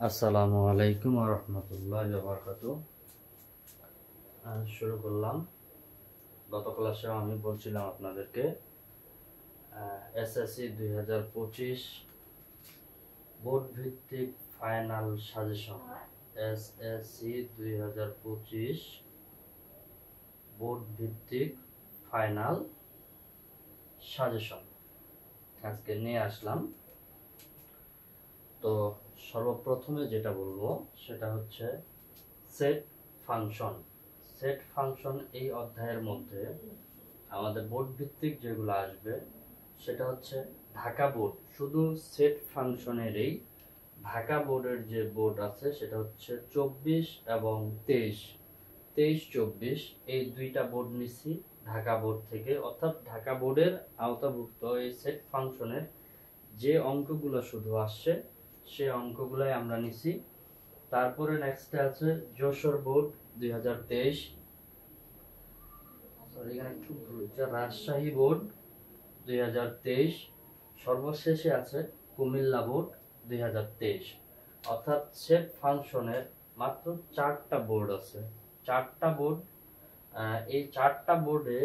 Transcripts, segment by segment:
আসসালামু আলাইকুম ওয়া রাহমাতুল্লাহি ওয়া বারাকাতুহু। শুরু করলাম। গত ক্লাসে আমি বলছিলাম আপনাদেরকে এসএসসি 2025 বোর্ড ভিত্তিক ফাইনাল সাজেশন, এসএসসি 2025 বোর্ড ভিত্তিক ফাইনাল সাজেশন আজকে নিয়ে আসলাম। তো সর্বপ্রথমে যেটা বলবো সেটা হচ্ছে সেট ফাংশন। সেট ফাংশন এই অধ্যায়ের মধ্যে আমাদের বোর্ড ভিত্তিক যেগুলো আসবে সেটা হচ্ছে ঢাকা বোর্ড। শুধু সেট ফাংশনেরই ঢাকা বোর্ডের যে বোর্ড আছে সেটা হচ্ছে 24 এবং 23, 24 এই দুইটা বোর্ড নিছি ঢাকা বোর্ড থেকে, অর্থাৎ ঢাকা বোর্ডের আওতাভুক্ত এই সেট ফাংশনের যে অঙ্কগুলো শুধু আসছে সে অঙ্কগুলাই আমরা নিছি। তারপরে নেক্সটে আছে যশোর বোর্ড 2023, রাজশাহী বোর্ড 2023, সর্বশেষে আছে কুমিল্লা বোর্ড 2023। অর্থাৎ সেট ফাংশনের মাত্র 4টা বোর্ড আছে, 4টা বোর্ড। এই 4টা বোর্ডে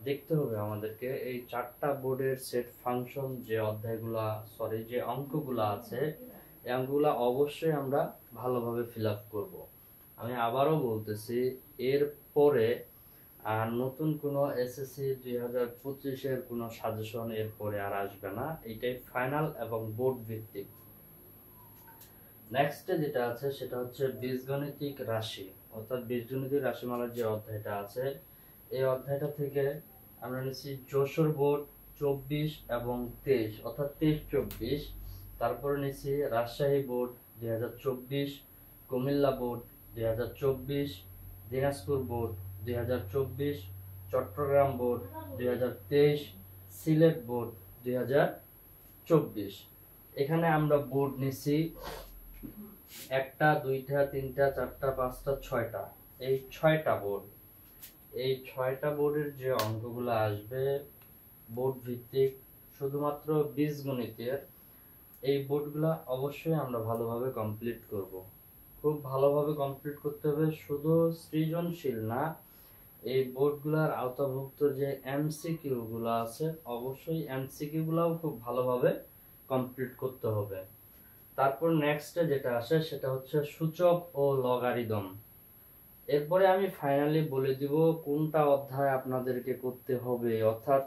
দেখতে হবে আমাদেরকে এই 4টা বোর্ডের সেট ফাংশন যে অধ্যায়গুলা যে অঙ্কগুলা আছে এই অঙ্কগুলা অবশ্যই আমরা ভালোভাবে ফিল আপ করবো। আমি আবারও বলতেছি, এর পরে আর নতুন কোনো এসএসসি 2025 কোনো সাজেশন এরপরে আর আসবে না। এটাই ফাইনাল এবং বোর্ড ভিত্তিক। নেক্সটে যেটা আছে সেটা হচ্ছে বীজগণিতিক রাশি, অর্থাৎ বীজগণিতিক রাশিমালার যে অধ্যায়টা আছে এই অধ্যায়টা থেকে আমরা নিচ্ছি যশোর বোর্ড 24 এবং 23, অর্থাৎ 23-24। তারপরে নিচ্ছি Rajshahi board 2024, Comilla board 2024, Dinajpur board 2024, Chittagong board 2023, Sylhet board 2024। এখানে আমরা বোর্ড নিচ্ছি 1টা 2টা 3টা 4টা 5টা 6টা, এই 6টা বোর্ড। এই 6টা বোর্ডের যে অঙ্কগুলো আসবে বোর্ড ভিত্তিক শুধুমাত্র বীজগণিতের, এই বোর্ডগুলো অবশ্যই আমরা ভালোভাবে কমপ্লিট করব। খুব ভালোভাবে কমপ্লিট করতে হবে, শুধু সৃজনশীল না, এই বোর্ডগুলোর আওতাভুক্ত যে এমসিকিউ গুলো আছে অবশ্যই এমসিকিউ গুলাও খুব ভালোভাবে কমপ্লিট করতে হবে। তারপর নেক্সটে যেটা আসে সেটা হচ্ছে সূচক ও লগারিদম। এরপরে আমি ফাইনালি বলে দিব কোনটা অধ্যায় আপনাদেরকে করতে হবে, অর্থাৎ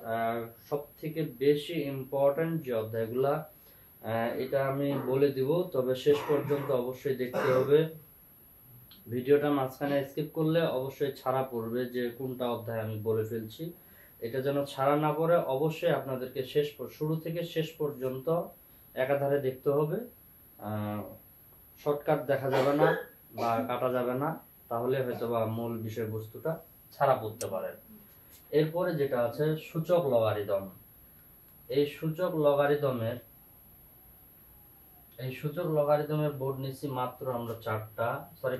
সবথেকে বেশি ইম্পর্টেন্ট যে অধ্যায়গুলা এটা আমি বলে দিব। তবে শেষ পর্যন্ত অবশ্যই দেখতে হবে। ভিডিওটা মাঝখানে স্কিপ করলে অবশ্যই ছাড়া পড়বে যে কোনটা অধ্যায় আমি বলে ফেলছি। এটা যেন ছাড়া না পড়ে অবশ্যই আপনাদেরকে শুরু থেকে শেষ পর্যন্ত একাধারে দেখতে হবে। শর্টকাট দেখা যাবে না বা কাটা যাবে না, তাহলে হয়তোবা মূল বিষয়বস্তুটা ছাড়া পড়তে পারে। এরপরে যেটা আছে সূচক লগারিদম। এই সূচক লগারিদমের বোর্ড নিচ্ছি মাত্র আমরা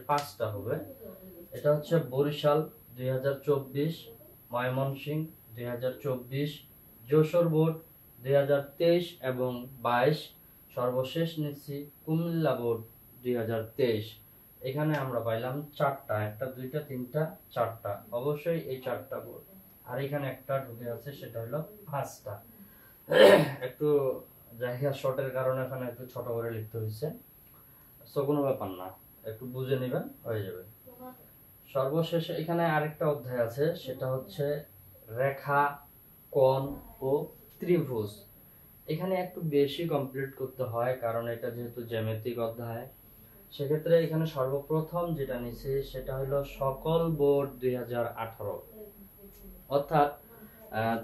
5টা হবে। এটা হচ্ছে বরিশাল 2024, ময়মনসিংহ 2024, যশোর বোর্ড 2023 এবং 22, সর্বশেষ নিচ্ছি কুমিল্লা বোর্ড 2023। এখানে আমরা পাইলাম 4টা, 1টা 2টা 3টা 4টা, অবশ্যই এই 4টা বোর্ড। আর এখানে একটা ঢুকে আছে সেটা হলো 5টা। একটু জায়গা শর্টের কারণে এখানে একটু ছোট করে লিখতে হয়েছে, সো কোনো ব্যাপার না, একটু বুঝে নেবেন, হয়ে যাবে। সর্বশেষে এখানে আরেকটা অধ্যায় আছে সেটা হচ্ছে রেখা, কোণ ও ত্রিভুজ। এখানে একটু বেশি কমপ্লিট করতে হয় কারণ এটা যেহেতু জ্যামিতিক অধ্যায়। সেক্ষেত্রে এখানে সর্বপ্রথম যেটা নিচ্ছে সেটা হলো সকল বোর্ড 2018, অর্থাৎ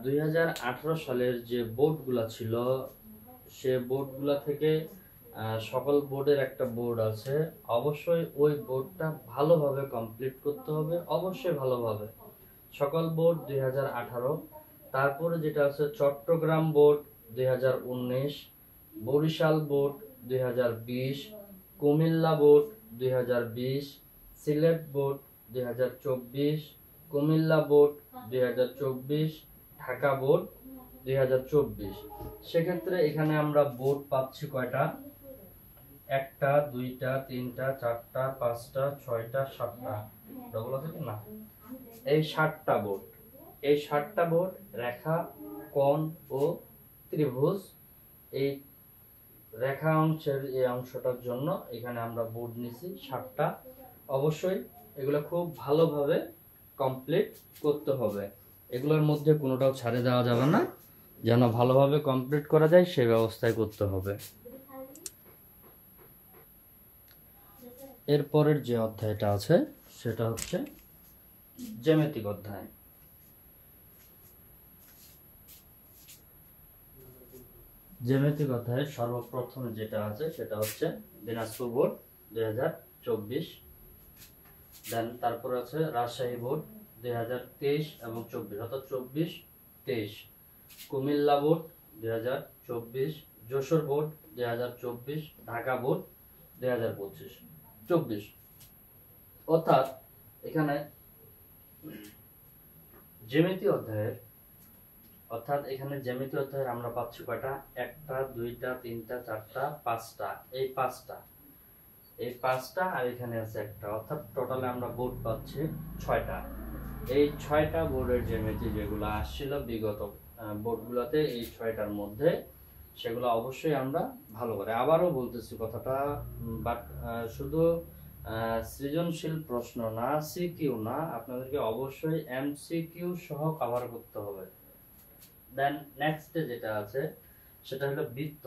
2018 সালের যে বোর্ডগুলা ছিল সে বোর্ডগুলা থেকে সকল বোর্ডের একটা বোর্ড আছে, অবশ্যই ওই বোর্ডটা ভালোভাবে কমপ্লিট করতে হবে, অবশ্যই ভালোভাবে। সকল বোর্ড 2018। তারপরে যেটা আছে Chittagong board 2019, Barisal board 2020, Comilla board 2020, Sylhet board 2024, Comilla board 2024, Dhaka board 2024। সেক্ষেত্রে এখানে আমরা বোর্ড পাচ্ছি কয়টা? একটা, দুইটা, তিনটা, চারটা, পাঁচটা, ছয়টা, সাতটা, ডবল আছে কি না? এই 7টা বোর্ড, এই 7টা বোর্ড রেখা, কোণ ও ত্রিভুজ, এই রেখা অংশের এই অংশটার জন্য এখানে আমরা বোর্ড নিছি 7টা। অবশ্যই এগুলো খুব ভালোভাবে কমপ্লিট করতে হবে, এগুলোর মধ্যে কোনোটাও ছাড়ে দেওয়া যাবে না, যেন ভালোভাবে কমপ্লিট করা যায় সে ব্যবস্থায় করতে হবে। এরপরের যে অধ্যায়টা আছে সেটা হচ্ছে জ্যামিতিক অধ্যায়। জ্যামিতিক অধ্যায়ে সর্বপ্রথম যেটা আছে সেটা হচ্ছে দিনাজপুর বোর্ড 2024, দেন তারপর আছে রাজশাহী বোর্ড 2023 এবং 24, অর্থাৎ 24-23, Comilla board 2024, Jessore board 2024, Dhaka board 2025-24। অর্থাৎ এখানে জ্যামিতি অধ্যায়ের আমরা পাচ্ছি কয়টা? একটা, দুইটা, তিনটা, চারটা, পাঁচটা, এই পাঁচটা আর এখানে আছে একটা, অর্থাৎ টোটালে আমরা বোর্ড পাচ্ছি 6টা। এই 6টা বোর্ডের জ্যামিতি যেগুলো আসছিল বিগত বোর্ডগুলোতে, এই 6টার মধ্যে সেগুলো অবশ্যই আমরা ভালো করে, আবারও বলতেছি কথাটা, বাট শুধু সৃজনশীল প্রশ্ন না, সিকিউ না, আপনাদেরকে অবশ্যই এমসিকিউ সহ কভার করতে হবে। দেন নেক্সট যেটা আছে সেটা হলো বৃত্ত।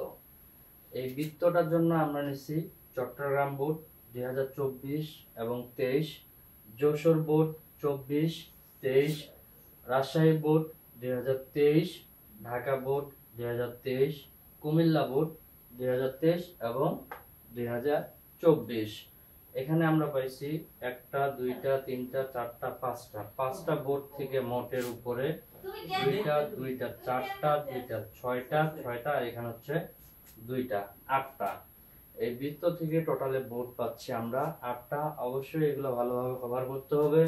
এই বৃত্তটার জন্য আমরা নিছি চট্টগ্রাম বোর্ড 2024 এবং 23, Jessore board 24-23, Rajshahi board 2023, Dhaka board 2023, Comilla board 2023 এবং 2024। এখানে আমরা পাইছি একটা, দুইটা, তিনটা, চারটা, পাঁচটা বোর্ড থেকে মোটের উপরে দুইটা, চারটা, দুইটা, ছয়টা, আর এখানে হচ্ছে দুইটা, 8টা। এই বৃত্ত থেকে টোটালে বোর্ড পাচ্ছি আমরা 8টা। অবশ্যই এগুলো ভালোভাবে কভার করতে হবে।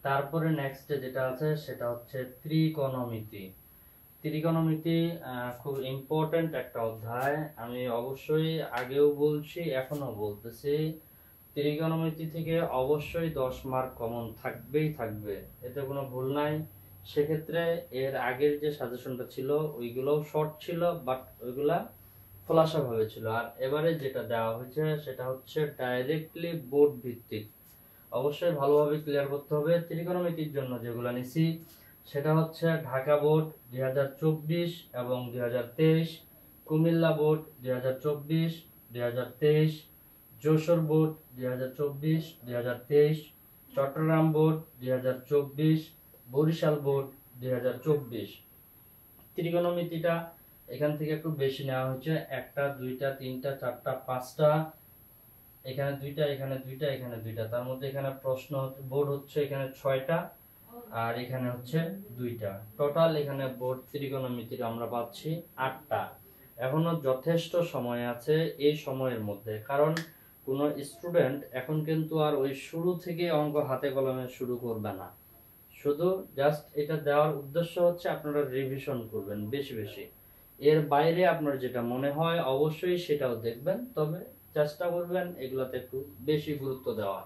তারপরে নেক্সট যেটা আছে সেটা হচ্ছে ত্রিকোণমিতি। খুব ইম্পর্টেন্ট একটা অধ্যায়, আমি অবশ্যই আগেও বলছি এখনো বলতেছি, ত্রিকোণমিতি থেকে অবশ্যই 10 মার্ক কমন থাকবে, এতে কোনো ভুল নাই। সেক্ষেত্রে এর আগের যে সাজেশনটা ছিল ওইগুলোও শর্ট ছিল, বাট ওইগুলা খোলাসা ভাবে ছিল, আর এবারে যেটা দেওয়া হয়েছে সেটা হচ্ছে ডাইরেক্টলি বোর্ড ভিত্তিক। অবশ্যই ভালোভাবে ক্লিয়ার করতে হবে। ত্রিকোণমিতির জন্য যেগুলো নিছি সেটা হচ্ছে ঢাকা বোর্ড 2024 এবং 2023, Comilla board 2024, 2023, Jessore board 2024, 2023, Chittagong board 2024, Barisal board 2024। ত্রিকোণমিতিটা এখান থেকে একটু বেশি নেওয়া হয়েছে, একটা, দুইটা, তিনটা, চারটা, পাঁচটা, এখানে দুইটা, এখানে দুইটা, এখানে দুইটা, তার মধ্যে এখানে প্রশ্ন বোর্ড হচ্ছে এখানে 6টা আর এখানে হচ্ছে দুইটা, টোটাল এখানে বোর্ড ত্রিকোণমিতির আমরা পাচ্ছি 8টা। এখনো যথেষ্ট সময় আছে এই সময়ের মধ্যে, কারণ কোনো স্টুডেন্ট এখন কিন্তু আর ওই শুরু থেকে অঙ্ক হাতে কলমে শুরু করবে না, শুধু জাস্ট এটা দেওয়ার উদ্দেশ্য হচ্ছে আপনারা রিভিশন করবেন বেশি বেশি। এর বাইরে আপনার যেটা মনে হয় অবশ্যই সেটাও দেখবেন, তবে চেষ্টা করবেন এগুলাতে একটু বেশি গুরুত্ব দেওয়া।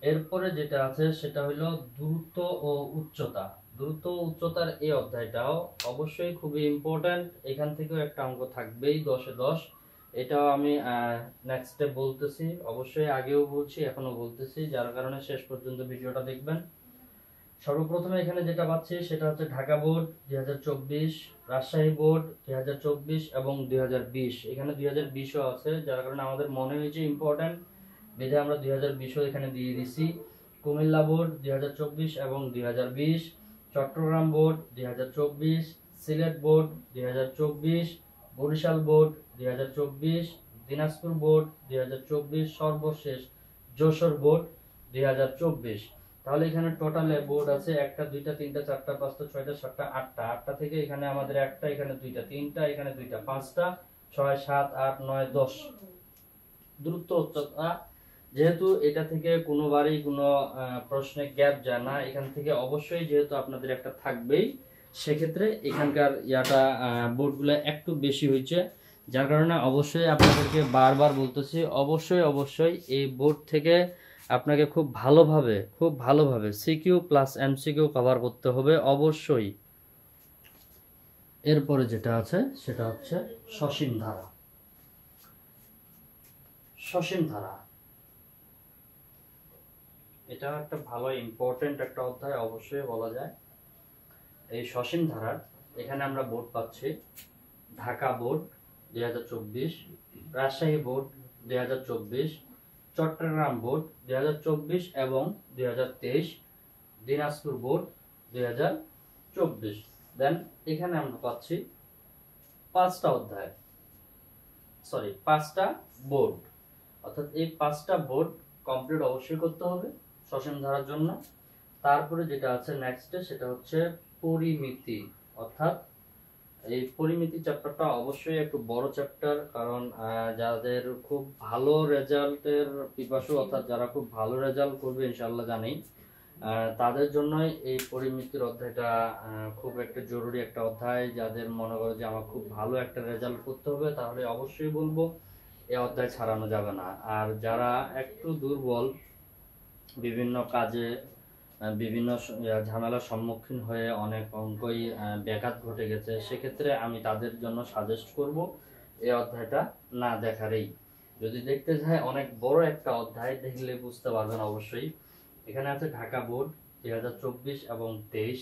এরপরে যেটা আছে সেটা হলো দূরত্ব ও উচ্চতার এই অধ্যায়টাও অবশ্যই খুবই ইম্পর্টেন্ট, এখান থেকেও একটা অঙ্ক থাকবেই 10-এ 10। এটাও আমি নেক্সটে বলতেছি, অবশ্যই আগেও বলছি এখনো বলতেছি, যার কারণে শেষ পর্যন্ত ভিডিওটা দেখবেন। সর্বপ্রথমে এখানে যেটা পাচ্ছি সেটা হচ্ছে ঢাকা বোর্ড 2024, রাজশাহী বোর্ড 2024 এবং 2020। এখানে 2020ও আছে, যার কারণে আমাদের মনে হয়েছে ইম্পর্টেন্ট, বেঁধে আমরা 2020ও এখানে দিয়ে দিছি। কুমিল্লা বোর্ড 2024 এবং 2020, Chittagong board 2024, Sylhet board 2024, Barisal board 2024, Dinajpur board 2024, সর্বশেষ যশোর বোর্ড 2024। তাহলে এখানে টোটালে বোর্ড আছে একটা, দুইটা, তিনটা, চারটা, পাঁচটা, ছয়টা, সাতটা, আটটা। আটটা থেকে এখানে আমাদের একটা, এখানে দুইটা, তিনটা, এখানে দুইটা, পাঁচটা, 6, 7, 8, 9, 10। দূরত্ব উচ্চতা, যেহেতু এটা থেকে কোনোবারই কোনো প্রশ্নে গ্যাপ যায় না, এখান থেকে অবশ্যই যেহেতু আপনাদের একটা থাকবেই, সেক্ষেত্রে এখানকার ইয়াটা বোর্ডগুলো একটু বেশি হয়েছে, যার কারণে অবশ্যই আপনাদেরকে বারবার বলতেছি, অবশ্যই অবশ্যই এই বোর্ড থেকে আপনাকে খুব ভালোভাবে সিকিউ প্লাস এমসিকিউ কভার করতে হবে অবশ্যই। এরপরে যেটা আছে সেটা হচ্ছে সসীম ধারা। সসীম ধারা এটা একটা ভালো ইম্পর্টেন্ট একটা অধ্যায় অবশ্যই বলা যায়। এই সসীম ধারার এখানে আমরা বোর্ড পাচ্ছি Dhaka board 2024, Rajshahi board 2024, Chittagong board 2024 এবং 2023, দিনাজপুর বোর্ড 2024। দেন এখানে আমরা পাচ্ছি 5টা অধ্যায়, সরি 5টা বোর্ড, অর্থাৎ এই 5টা বোর্ড কমপ্লিট অবশ্যই করতে হবে সসীম ধারার জন্য। তারপরে যেটা আছে নেক্সটে সেটা হচ্ছে পরিমিতি, অর্থাৎ এই পরিমিতি চ্যাপ্টারটা অবশ্যই একটু বড় চ্যাপ্টার, কারণ যাদের খুব ভালো রেজাল্টের পিপাসু, অর্থাৎ যারা খুব ভালো রেজাল্ট করবে ইনশাআল্লাহ জানি, তাদের জন্যই এই পরিমিতির অধ্যায়টা খুব একটা জরুরি একটা অধ্যায়। যাদের মনে করে যে আমার খুব ভালো একটা রেজাল্ট করতে হবে তাহলে অবশ্যই বলবো এই অধ্যায় ছাড়ানো যাবে না। আর যারা একটু দুর্বল, বিভিন্ন কাজে বিভিন্ন ঝামেলার সম্মুখীন হয়ে অনেক অঙ্কই ব্যাঘাত ঘটে গেছে, সেক্ষেত্রে আমি তাদের জন্য সাজেস্ট করব এই অধ্যায়টা না দেখারই। যদি দেখতে যায় অনেক বড় একটা অধ্যায়, দেখলে বুঝতে পারবেন অবশ্যই। এখানে আছে ঢাকা বোর্ড 2024 এবং 23,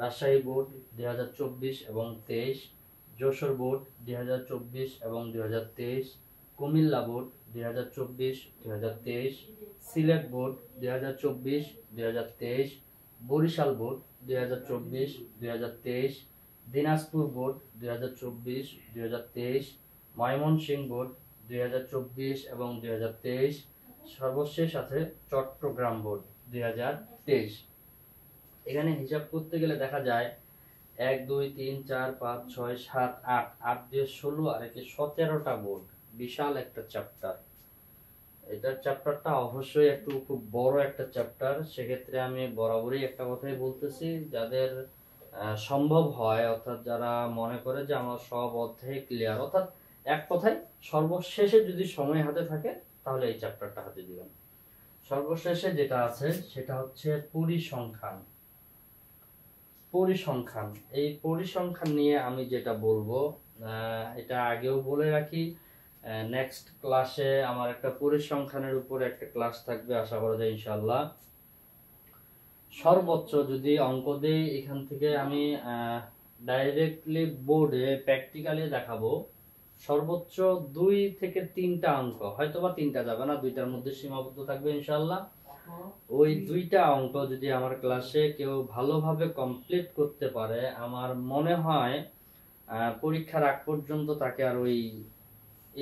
রাজশাহী বোর্ড 2024 এবং 23, যশোর বোর্ড 2024 এবং 2023, Comilla board 2024 2023, Sylhet board 2024 2023, Barisal board 2024 2023, Dinajpur board 2024 2023, Mymensingh board 2024 এবং 2023, সর্বশেষ আছে চট্টগ্রাম বোর্ড 2023। এখানে হিসাব করতে গেলে দেখা যায় 1 2 3 4 5 6 7 8, 8 দিয়ে 16 আর একে 17টা বোর্ড, বিশাল একটা চ্যাপ্টার। এটার চ্যাপ্টারটা অবশ্যই একটু খুব বড় একটা চ্যাপ্টার। সেক্ষেত্রে আমি বরাবরই একটা কথাই বলতেছি, যাদের সম্ভব হয়, অর্থাৎ যারা মনে করে যে আমার সব অধ্যায় ক্লিয়ার, অর্থাৎ এক কথায় সর্বশেষে যদি সময় হাতে থাকে তাহলে এই চ্যাপ্টারটা হাতে দিবেন। সর্বশেষে যেটা আছে সেটা হচ্ছে পরিসংখ্যান। পরিসংখ্যান, এই পরিসংখ্যান নিয়ে আমি যেটা বলবো, এটা আগেও বলে রাখি, নেক্সট ক্লাসে আমার একটা পরিসংখ্যানের উপর একটা ক্লাস থাকবে, আশা করা যায় ইনশাআল্লাহ। সর্বোচ্চ যদি অঙ্ক দেই এখান থেকে আমি ডাইরেক্টলি বোর্ডে প্র্যাকটিক্যালি দেখাবো, সর্বোচ্চ 2 থেকে 3টা অঙ্ক, হয়তোবা 3টা যাবে না, 2টার মধ্যে সীমাবদ্ধ থাকবে ইনশাআল্লাহ। ওই 2টা অঙ্ক যদি আমার ক্লাসে কেউ ভালোভাবে কমপ্লিট করতে পারে, আমার মনে হয় পরীক্ষার আগ পর্যন্ত তাকে আর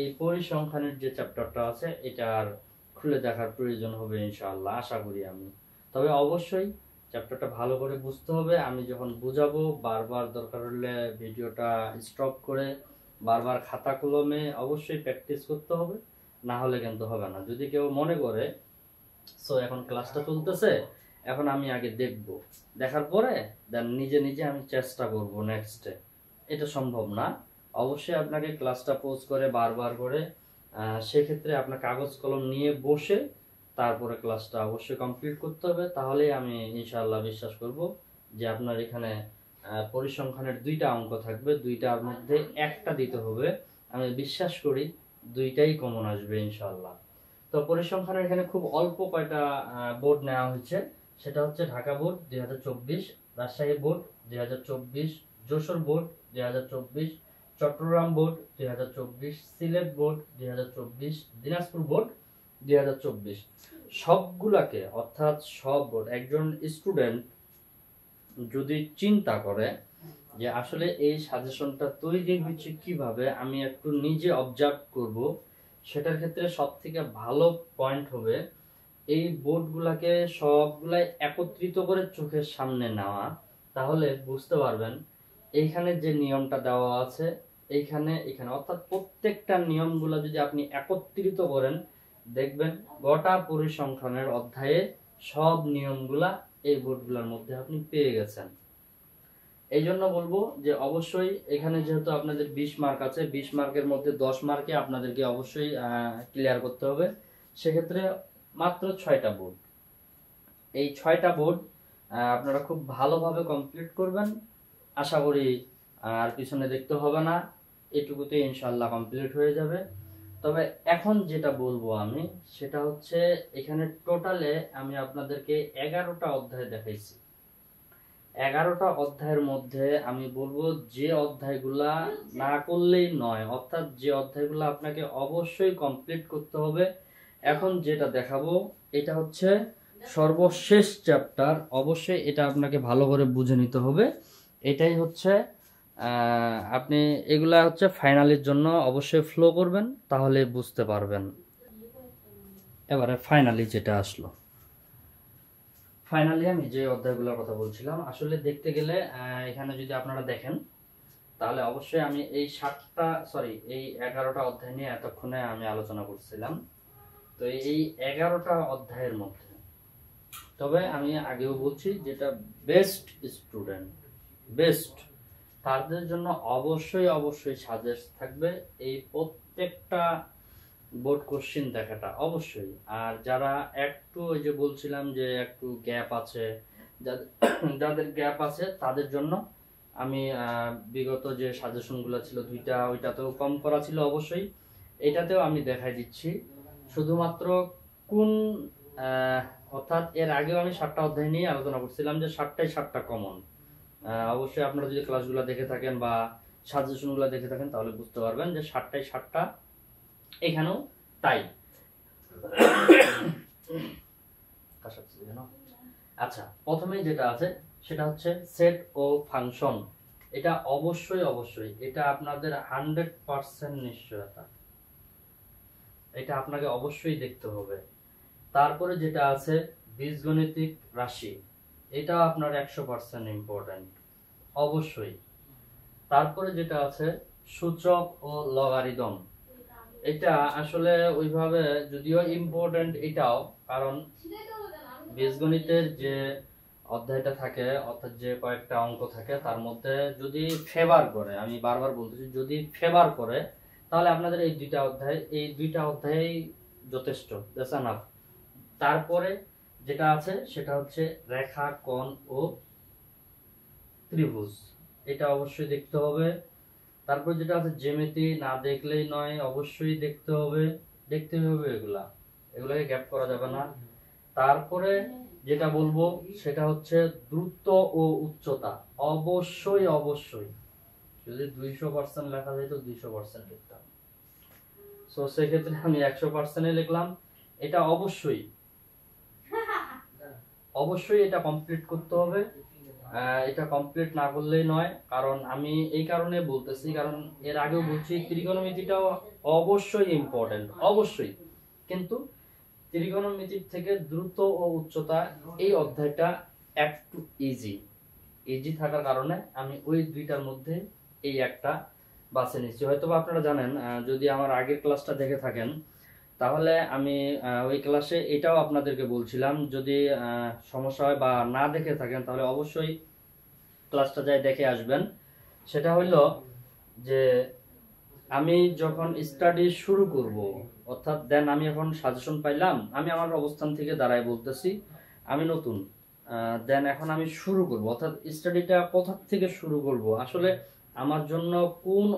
এই পরিসংখ্যানের যে চ্যাপ্টারটা আছে এটা আর খুলে দেখার প্রয়োজন হবে ইনশাআল্লাহ, আশা করি আমি। তবে অবশ্যই চ্যাপ্টারটা ভালো করে বুঝতে হবে। আমি যখন বুঝাবো বারবার দরকার হলে ভিডিওটা স্টপ করে বারবার খাতা কলমে অবশ্যই প্র্যাকটিস করতে হবে, না হলে কিন্তু হবে না। যদি কেউ মনে করে সো এখন ক্লাসটা চলতেছে, এখন আমি আগে দেখব, দেখার পরে দেন নিজে নিজে আমি চেষ্টা করব নেক্সটে, এটা সম্ভব না। অবশ্যই আপনাকে ক্লাসটা পজ করে বারবার করে সেক্ষেত্রে আপনার কাগজ কলম নিয়ে বসে তারপরে ক্লাসটা অবশ্যই কমপ্লিট করতে হবে, তাহলেই আমি ইনশাআল্লাহ বিশ্বাস করব যে আপনার এখানে পরিসংখ্যানের 2টা অঙ্ক থাকবে, 2টার মধ্যে একটা দিতে হবে। আমি বিশ্বাস করি 2টাই কমন আসবে ইনশাআল্লাহ। তো পরিসংখ্যানের এখানে খুব অল্প কয়টা বোর্ড নেওয়া হয়েছে, সেটা হচ্ছে Dhaka board 2024, Rajshahi board 2024, Jessore board 2024, Chittagong board 2024, Sylhet board 2024, Dinajpur board 2024। সবগুলাকে, অর্থাৎ সব বোর্ড, একজন স্টুডেন্ট যদি চিন্তা করে যে আসলে এই সাজেশনটা তৈরি হয়েছে কিভাবে, আমি একটু নিজে অবজার্ভ করব, সেটার ক্ষেত্রে সব থেকে ভালো পয়েন্ট হবে এই বোর্ডগুলাকে সবগুলাই একত্রিত করে চোখের সামনে নেওয়া। তাহলে বুঝতে পারবেন এইখানে যে নিয়মটা দেওয়া আছে এইখানে এখানে, অর্থাৎ প্রত্যেকটা নিয়মগুলো যদি আপনি একত্রিত করেন, দেখবেন গোটা পরিসংখ্যানের অধ্যায়ে সব নিয়মগুলা এই বোর্ডগুলোর মধ্যে আপনি পেয়ে গেছেন। এই জন্য বলবো যে অবশ্যই এখানে যেহেতু আপনাদের 20 মার্ক আছে, 20 মার্কের মধ্যে 10 মার্কে আপনাদেরকে অবশ্যই ক্লিয়ার করতে হবে। সেক্ষেত্রে মাত্র 6টা বোর্ড, এই 6টা বোর্ড আপনারা খুব ভালোভাবে কমপ্লিট করবেন। আশা করি আর পিছনে দেখতে হবে না, এটুকুতে ইনশাল্লাহ কমপ্লিট হয়ে যাবে। তবে এখন যেটা বলবো আমি সেটা হচ্ছে এখানে টোটালে আমি আপনাদেরকে 11টা অধ্যায় দেখাইছি। 11টা অধ্যায়ের মধ্যে আমি বলবো যে অধ্যায়গুলা না করলেই নয়, অর্থাৎ যে অধ্যায়গুলো আপনাকে অবশ্যই কমপ্লিট করতে হবে। এখন যেটা দেখাবো এটা হচ্ছে সর্বশেষ চ্যাপ্টার, অবশ্যই এটা আপনাকে ভালো করে বুঝে নিতে হবে। এটাই হচ্ছে আপনি এগুলা হচ্ছে ফাইনালের জন্য অবশ্যই ফ্লো করবেন, তাহলে বুঝতে পারবেন। এবারে ফাইনালি যেটা আসলো, ফাইনালি আমি যে অধ্যায়গুলোর কথা বলছিলাম, আসলে দেখতে গেলে এখানে যদি আপনারা দেখেন তাহলে অবশ্যই আমি এই 11টা অধ্যায় নিয়ে এতক্ষণে আমি আলোচনা করছিলাম। তো এই 11টা অধ্যায়ের মধ্যে, তবে আমি আগেও বলছি যেটা বেস্ট স্টুডেন্ট, বেস্ট, তাদের জন্য অবশ্যই অবশ্যই সাজেস্ট থাকবে এই প্রত্যেকটা বোর্ড কোশ্চিন দেখাটা অবশ্যই। আর যারা একটু ওই যে বলছিলাম যে একটু গ্যাপ আছে, যাদের গ্যাপ আছে তাদের জন্য আমি বিগত যে সাজেশনগুলো ছিল 2টা, ওইটাতেও কম করা ছিল অবশ্যই, এটাতেও আমি দেখাই দিচ্ছি। শুধুমাত্র কোন অর্থাৎ এর আগেও আমি 7টা অধ্যায় নিয়ে আলোচনা করছিলাম যে 7টা কমন। অবশ্যই আপনারা যদি ক্লাসগুলো দেখে থাকেন বা সাজেশনগুলো দেখে থাকেন তাহলে বুঝতে পারবেন যে 7টা এখানেও তাই। আচ্ছা, প্রথমেই যেটা আছে সেটা হচ্ছে সেট ও ফাংশন। এটা অবশ্যই অবশ্যই এটা আপনাদের 100% নিশ্চয়তা, এটা আপনাকে অবশ্যই দেখতে হবে। তারপরে যেটা আছে বীজগণিতিক রাশি, এটা আপনার 100% ইম্পর্টেন্ট অবশ্যই। তারপরে যেটা আছে সূচক ও লগারিদম, এটা আসলে ওইভাবে যদিও ইম্পর্টেন্ট এটাও, কারণ বীজগণিতের যে অধ্যায়টা থাকে অর্থাৎ যে কয়েকটা অঙ্ক থাকে তার মধ্যে যদি ফেভার করে, আমি বারবার বলতেছি যদি ফেভার করে, তাহলে আপনাদের এই দুইটা অধ্যায় যথেষ্ট, দ্যাটস এনাফ। তারপরে যেটা আছে সেটা হচ্ছে রেখা, কোণ ও ত্রিভুজ, এটা অবশ্যই দেখতে হবে। তারপর যেটা আছে জ্যামিতি, না দেখলেই নয়, অবশ্যই দেখতে হবে, এগুলাকে গ্যাপ করা যাবে না। তারপরে যেটা বলবো সেটা হচ্ছে দ্রুত ও উচ্চতা, অবশ্যই অবশ্যই যদি 200% লেখা যায় তো 200% লিখতাম, সো সেক্ষেত্রে আমি 100% লিখলাম। এটা অবশ্যই অবশ্যই এটা কমপ্লিট করতে হবে, এটা কমপ্লিট না করলেই নয়। কারণ আমি এই কারণে বলতেছি, কারণ এর আগেও বলছি ত্রিকোণমিতিটাও অবশ্যই ইম্পর্টেন্ট অবশ্যই, কিন্তু ত্রিকোণমিতির থেকে দ্রুত ও উচ্চতা এই অধ্যায়টা একটু ইজি থাকার কারণে আমি ওই দুইটার মধ্যে এই একটা বাছে নিচ্ছি। হয়তো আপনারা জানেন, যদি আমার আগের ক্লাসটা দেখে থাকেন তাহলে আমি ওই ক্লাসে এটাও আপনাদেরকে বলছিলাম, যদি সমস্যা হয় বা না দেখে থাকেন তাহলে অবশ্যই ক্লাসটা যাই দেখে আসবেন। সেটা হলো যে আমি যখন স্টাডি শুরু করব, অর্থাৎ দেন আমি এখন সাজেশন পাইলাম, আমি আমার অবস্থান থেকে দাঁড়ায় বলতেছি আমি নতুন, দেন এখন আমি শুরু করব, অর্থাৎ স্টাডিটা কোথা থেকে শুরু করব, আসলে আমার জন্য কোন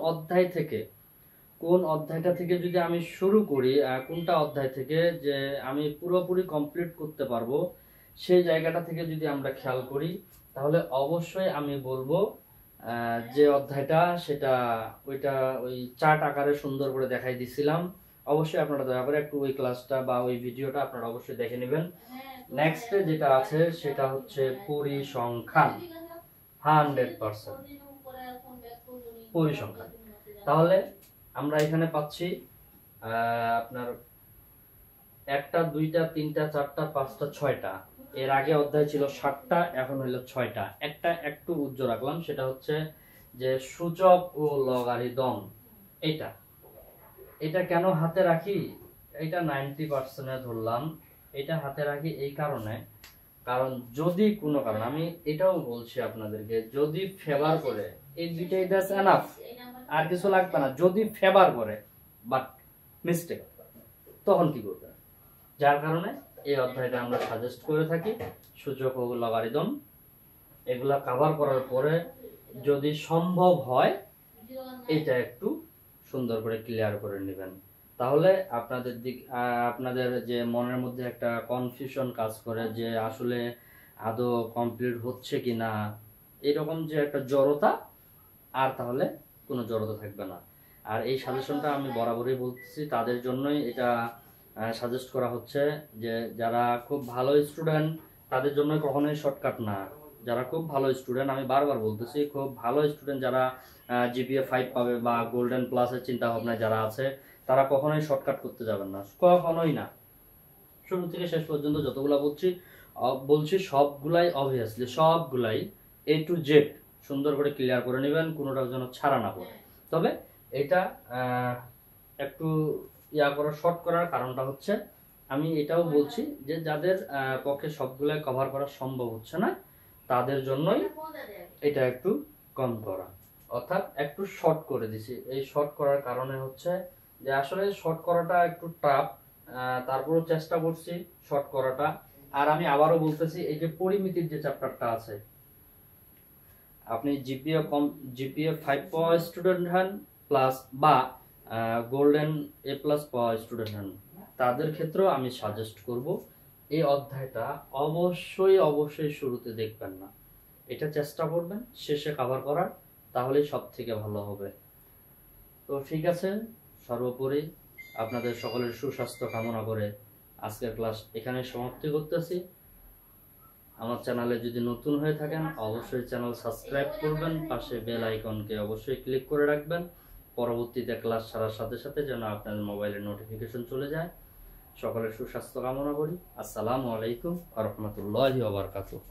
অধ্যায়টা থেকে যদি আমি শুরু করি, কোনটা অধ্যায় থেকে যে আমি পুরোপুরি কমপ্লিট করতে পারবো, সেই জায়গাটা থেকে যদি আমরা খেয়াল করি তাহলে অবশ্যই আমি বলবো যে অধ্যায়টা সেটা ওই চার্ট আকারে সুন্দর করে দেখাই দিছিলাম। অবশ্যই আপনারা দয়া করে একটু ওই ক্লাসটা বা ওই ভিডিওটা আপনারা অবশ্যই দেখে নেবেন। নেক্সট যেটা আছে সেটা হচ্ছে পরিসংখ্যান, 100% পরিসংখ্যান। তাহলে আমরা এখানে পাচ্ছি আপনার 1টা 2টা 3টা 4টা 5টা 6টা, এর আগে অধ্যায় ছিল 7টা, এখন হলো 6টা। একটা একটু উজ্জ্বল রাখলাম, সেটা হচ্ছে যে সূচক ও লগারিদম। এটা কেন হাতে রাখি, এটা 90% ধরলাম। এটা হাতে রাখি এই কারণে, কারণ যদি কোনো কারণ, আমি এটাও বলছি আপনাদেরকে, যদি ফেভার করে, এই দুইটাই দ্যাটস এনাফ, আর কিছু লাগবে না। যদি ফেভার করে বাট মিস্টেক, তখন কি করবে? যার কারণে এই অধ্যায়টা আমরা সাজেস্ট করে থাকি সূচক ও লগারিদম। এগুলা কভার করার পরে যদি সম্ভব হয় এটা একটু সুন্দর করে ক্লিয়ার করে নেবেন, তাহলে আপনাদের যে মনের মধ্যে একটা কনফিউশন কাজ করে যে আসলে আদৌ কমপ্লিট হচ্ছে কি না, এরকম যে একটা জড়তা, আর তাহলে কোনো জড়তা থাকবে না। আর এই সাজেশনটা আমি বরাবরই বলতেছি, তাদের জন্যই এটা সাজেস্ট করা হচ্ছে যে যারা খুব ভালো স্টুডেন্ট তাদের জন্য কখনোই শর্টকাট না। যারা খুব ভালো স্টুডেন্ট, আমি বারবার বলতেছি, খুব ভালো স্টুডেন্ট যারা জিপিএ 5 পাবে বা গোল্ডেন প্লাসের চিন্তা ভাবনায় যারা আছে, তারা কখনোই শর্টকাট করতে যাবেন না, কখনোই না। শুরু থেকে শেষ পর্যন্ত যতগুলা বলছি সবগুলাই অবভিয়াসলি, সবগুলাই A to Z সুন্দর করে ক্লিয়ার করে নেবেন, কোনোটাও যেন ছাড়া না পড়ে। তবে এটা একটু করার শর্ট করার কারণটা হচ্ছে, আমি এটাও বলছি যে যাদের পক্ষে সবগুলাই কভার করা সম্ভব হচ্ছে না, তাদের জন্যই এটা একটু কম করা, অর্থাৎ একটু শর্ট করে দিছি। এই শর্ট করার কারণে হচ্ছে যে আসলে শর্ট করাটা একটু টাফ, তারপরও চেষ্টা করছি শর্ট করাটা। আর আমি আবারও বলতেছি, এই যে পরিমিতির যে চ্যাপ্টারটা আছে, আপনি জিপিএ 5 পাওয়া স্টুডেন্ট হন প্লাস বা গোল্ডেন A+ পাওয়া স্টুডেন্ট হন, তাদের ক্ষেত্রেও আমি সাজেস্ট করব এই অধ্যায়টা অবশ্যই শুরুতে দেখবেন না, এটা চেষ্টা করবেন শেষে কভার করার, তাহলেই সব থেকে ভালো হবে। তো ঠিক আছে, সর্বোপরি আপনাদের সকলের সুস্বাস্থ্য কামনা করে আজকের ক্লাস এখানে সমাপ্তি করতেছি। আমার চ্যানেলে যদি নতুন হয়ে থাকেন অবশ্যই চ্যানেল সাবস্ক্রাইব করবেন, পাশে বেল আইকনকে অবশ্যই ক্লিক করে রাখবেন, পরবর্তীতে ক্লাস ছাড়ার সাথে সাথে যেন আপনাদের মোবাইলে নোটিফিকেশন চলে যায়। সকলের সুস্বাস্থ্য কামনা করি। আসসালামু আলাইকুম ওয়া রাহমাতুল্লাহি ওয়া বারাকাতুহু।